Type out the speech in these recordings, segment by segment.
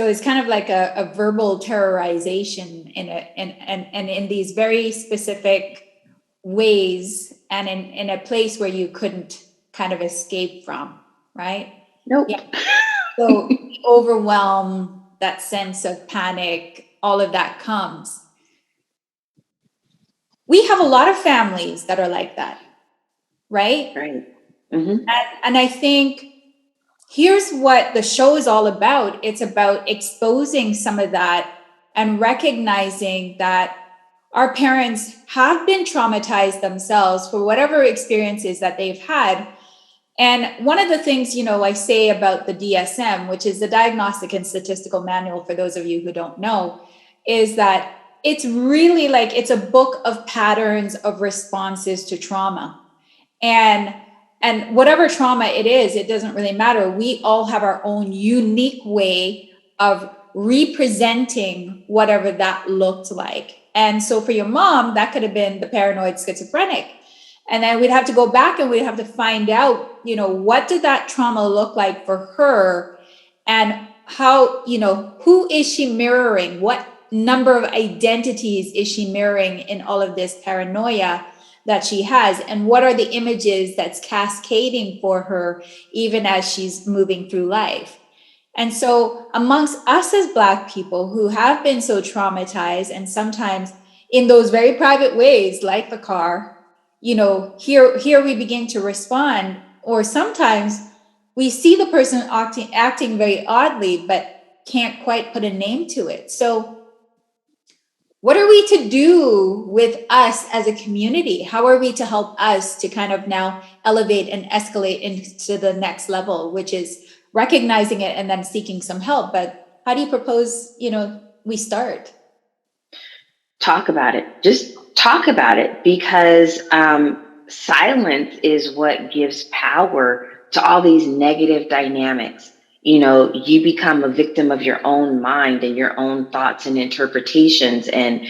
So it's kind of like a verbal terrorization and in these very specific ways and in a place where you couldn't kind of escape from, right? Nope. Yeah. So overwhelm, that sense of panic, all of that comes. We have a lot of families that are like that, right? Right. Mm-hmm. And I think here's what the show is all about. It's about exposing some of that and recognizing that our parents have been traumatized themselves for whatever experiences that they've had. And one of the things, I say about the DSM, which is the Diagnostic and Statistical Manual, for those of you who don't know, is that it's really like it's a book of patterns of responses to trauma. And whatever trauma it is, it doesn't really matter. We all have our own unique way of representing whatever that looked like. And so for your mom, that could have been the paranoid schizophrenic. And then we'd have to go back and we'd have to find out, what did that trauma look like for her? And how, who is she mirroring? What number of identities is she mirroring in all of this paranoia that she has? And what are the images that's cascading for her, even as she's moving through life? And so amongst us as Black people who have been so traumatized, and sometimes in those very private ways, like the car, here we begin to respond, or sometimes we see the person acting very oddly, but can't quite put a name to it. So what are we to do with us as a community? How are we to help us to kind of now elevate and escalate into the next level, which is recognizing it and then seeking some help? But how do you propose, we start? Talk about it. Just talk about it, because silence is what gives power to all these negative dynamics. You become a victim of your own mind and your own thoughts and interpretations, and,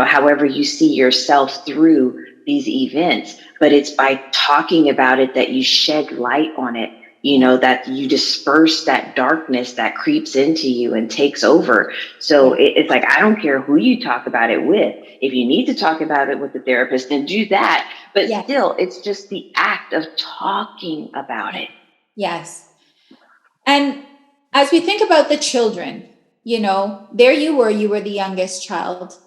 however you see yourself through these events. But it's by talking about it that you shed light on it, that you disperse that darkness that creeps into you and takes over. So it's like, I don't care who you talk about it with. If you need to talk about it with the therapist, then do that. But still, it's just the act of talking about it. Yes. And as we think about the children, there you were the youngest child.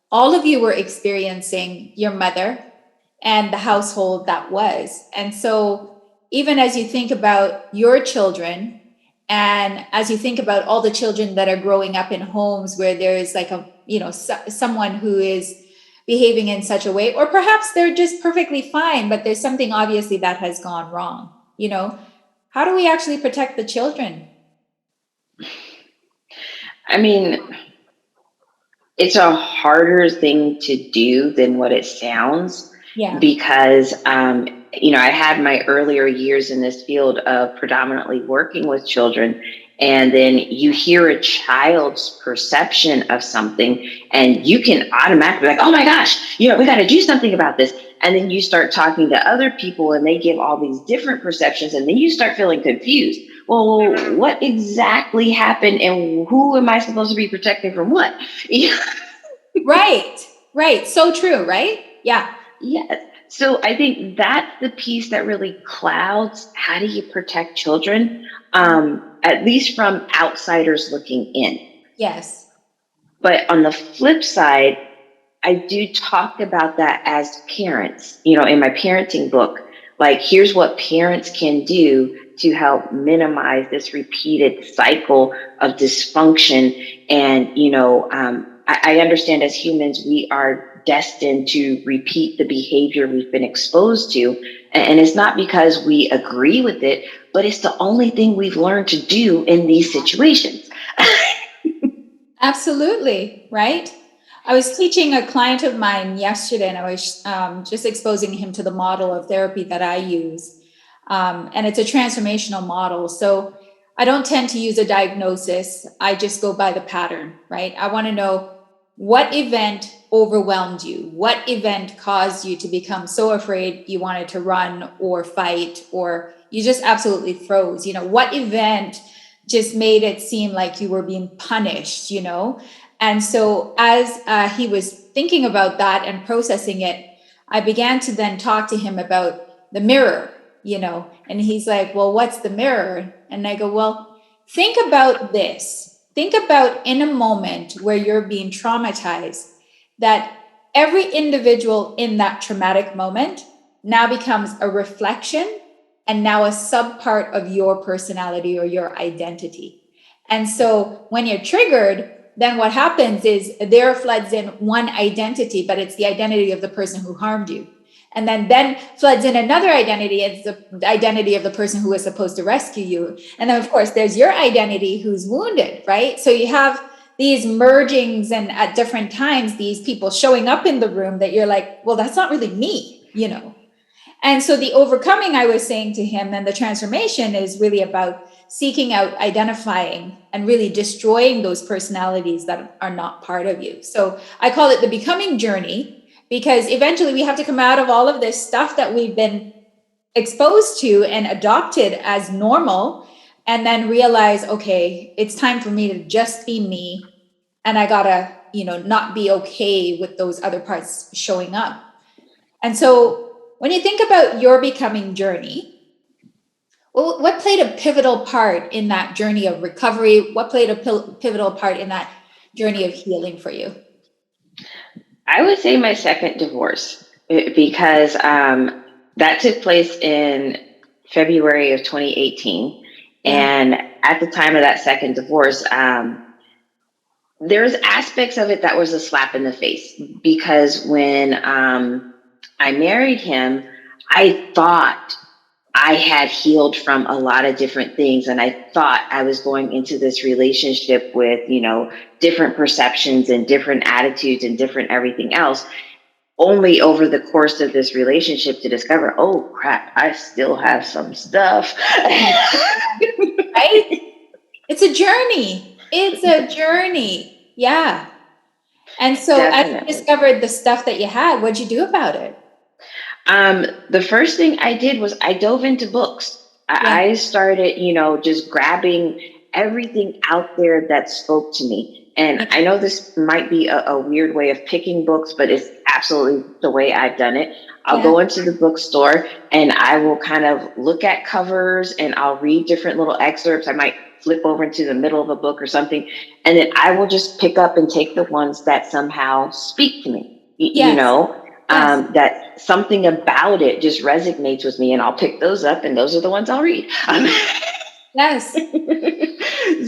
All of you were experiencing your mother and the household that was. And so even as you think about your children, and as you think about all the children that are growing up in homes where there is like someone who is behaving in such a way, or perhaps they're just perfectly fine, but there's something obviously that has gone wrong, how do we actually protect the children? I mean, it's a harder thing to do than what it sounds. Yeah. Because, I had my earlier years in this field of predominantly working with children. And then you hear a child's perception of something and you can automatically be like, oh my gosh, we got to do something about this. And then you start talking to other people and they give all these different perceptions. And then you start feeling confused. Well, what exactly happened and who am I supposed to be protecting from what? Right. So true, right? Yeah. Yes. So I think that's the piece that really clouds how do you protect children, at least from outsiders looking in. Yes. But on the flip side, I do talk about that as parents, in my parenting book, like here's what parents can do to help minimize this repeated cycle of dysfunction. And, I understand as humans, we are destined to repeat the behavior we've been exposed to. And it's not because we agree with it, but it's the only thing we've learned to do in these situations. Absolutely. Right. I was teaching a client of mine yesterday, and I was just exposing him to the model of therapy that I use. And it's a transformational model. So I don't tend to use a diagnosis. I just go by the pattern, right? I want to know what event overwhelmed you? What event caused you to become so afraid you wanted to run or fight, or you just absolutely froze? What event just made it seem like you were being punished, you know? And so as he was thinking about that and processing it, I began to then talk to him about the mirror, you know? And he's like, well, what's the mirror? And I go, well, think about this. Think about in a moment where you're being traumatized, that every individual in that traumatic moment now becomes a reflection and now a subpart of your personality or your identity. And so when you're triggered, then what happens is there floods in one identity, but it's the identity of the person who harmed you. And then floods in another identity. It's the identity of the person who was supposed to rescue you. And then, of course, there's your identity who's wounded, right? So you have these mergings, and at different times, these people showing up in the room that you're like, well, that's not really me, you know? And so the overcoming, I was saying to him, and the transformation is really about seeking out, identifying, and really destroying those personalities that are not part of you. So I call it the becoming journey, because eventually we have to come out of all of this stuff that we've been exposed to and adopted as normal, and then realize, okay, it's time for me to just be me. And I gotta, you know, not be okay with those other parts showing up. And so when you think about your becoming journey, well, what played a pivotal part in that journey of recovery? What played a pivotal part in that journey of healing for you? I would say my second divorce, because that took place in February of 2018. Yeah. And at the time of that second divorce, there's aspects of it that was a slap in the face, because when I married him, I thought I had healed from a lot of different things. And I thought I was going into this relationship with, you know, different perceptions and different attitudes and different everything else, only over the course of this relationship to discover, oh crap, I still have some stuff. Right? It's a journey. It's a journey. Yeah. And so Definitely. As you discovered the stuff that you had, what'd you do about it? The first thing I did was I dove into books. Yeah. I started, you know, just grabbing everything out there that spoke to me. And I know this might be a weird way of picking books, but it's absolutely the way I've done it. I'll go into the bookstore and I will kind of look at covers and I'll read different little excerpts. I might flip over into the middle of a book or something. And then I will just pick up and take the ones that somehow speak to me, you know. Yes. That something about it just resonates with me, and I'll pick those up, and those are the ones I'll read. Yes.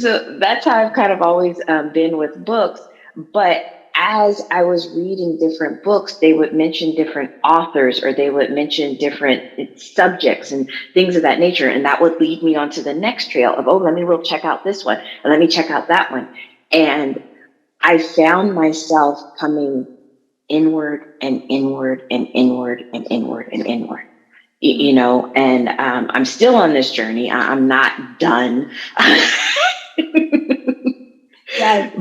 So that's how I've kind of always been with books. But as I was reading different books, they would mention different authors, or they would mention different subjects and things of that nature. And that would lead me onto the next trail of, oh, let me check out this one, and let me check out that one. And I found myself coming inward and inward and inward and inward and inward, you know, and I'm still on this journey. I'm not done. Yes.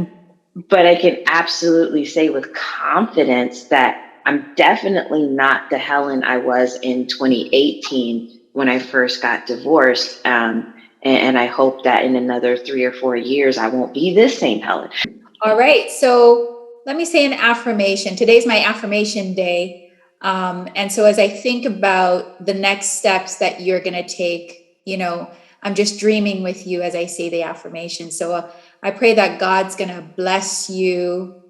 But I can absolutely say with confidence that I'm definitely not the Helen I was in 2018 when I first got divorced. And I hope that in another 3 or 4 years, I won't be this same Helen. All right. So let me say an affirmation. Today's my affirmation day. And so as I think about the next steps that you're going to take, you know, I'm just dreaming with you as I say the affirmation. So I pray that God's going to bless you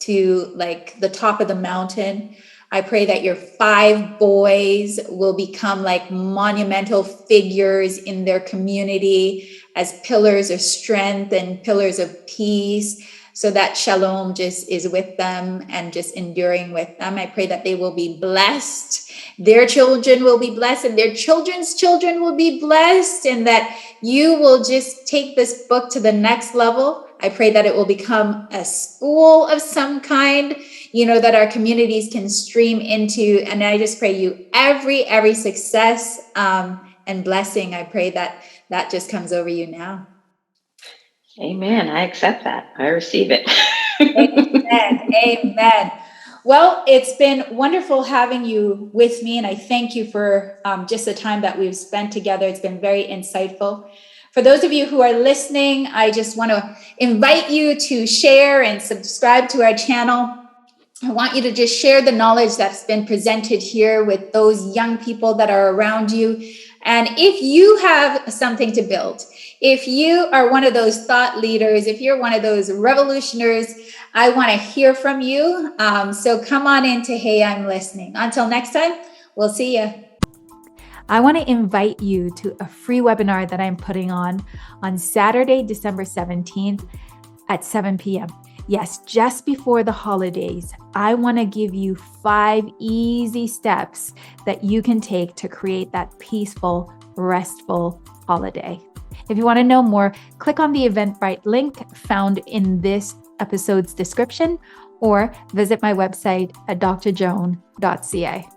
to like the top of the mountain. I pray that your 5 boys will become like monumental figures in their community as pillars of strength and pillars of peace, so that shalom just is with them and just enduring with them. I pray that they will be blessed. Their children will be blessed, and their children's children will be blessed, and that you will just take this book to the next level. I pray that it will become a school of some kind, you know, that our communities can stream into. And I just pray you every success and blessing. I pray that that just comes over you now. Amen. I accept that. I receive it. Amen. Amen. Well, it's been wonderful having you with me, and I thank you for just the time that we've spent together. It's been very insightful. For those of you who are listening, I just want to invite you to share and subscribe to our channel. I want you to just share the knowledge that's been presented here with those young people that are around you. And if you have something to build, if you are one of those thought leaders, if you're one of those revolutionaries, I want to hear from you. So come on into Hey, I'm Listening. Until next time, we'll see you. I want to invite you to a free webinar that I'm putting on Saturday, December 17th at 7 p.m. Yes, just before the holidays, I want to give you 5 easy steps that you can take to create that peaceful, restful holiday. If you want to know more, click on the Eventbrite link found in this episode's description or visit my website at drjoan.ca.